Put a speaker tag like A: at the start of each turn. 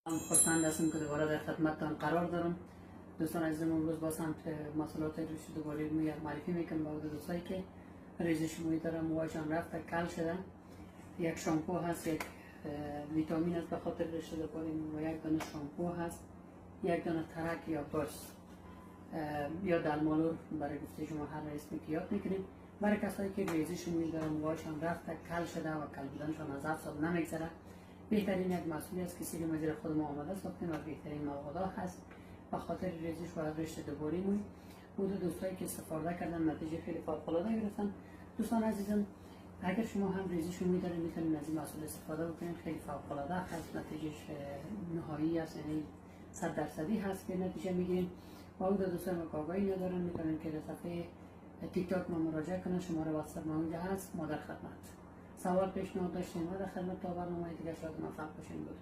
A: خرسند هستم که دوباره در خدمتتان قرار دارم. دوستان عزیزم، امروز با سمت مسئولات ریزش دوباره معرفی میکنم با دوستایی که ریزش موی دارن، موهاشان رفته کل شده. یک شامپو هست، یک ویتامین است به خاطر رشته دوباره مو، یک دانه شامپو هست، یک دانه ترک یا برس یا دلمالور برای گفته شما هر اسمی که یاد میکنیم. برای کسایی که ریزش موی دارن، موهاشان رفته کل شده و کل بودنشان از 7 سال نمیگذره، بهترین یک مسئولی است که سیر مزیر خود ما آماده ساختیم و بهترین مواد هست به خاطر ریزش و رشته دوباره موی. بود دوستایی که استفاده کردن نتیجه خیلی فوق‌العاده گرفتن. دوستان عزیزم، اگر شما هم ریزش موی دارید میتونید از این محصول استفاده بکنید، خیلی فوق‌العاده هست، نتیجهش نهایی است، یعنی 100% هست که نتیجه میگیریم. با اون دوستان که آگاهی ندارن میتونن که در صفحه تیک تاک ما مراجعه کنن، شماره واتساپ ما اونجا هست، ما در خدمت. سوال پیشنهاد داشتین ما در خدمت تا برنامه دیگه شاید موفق باشین. بود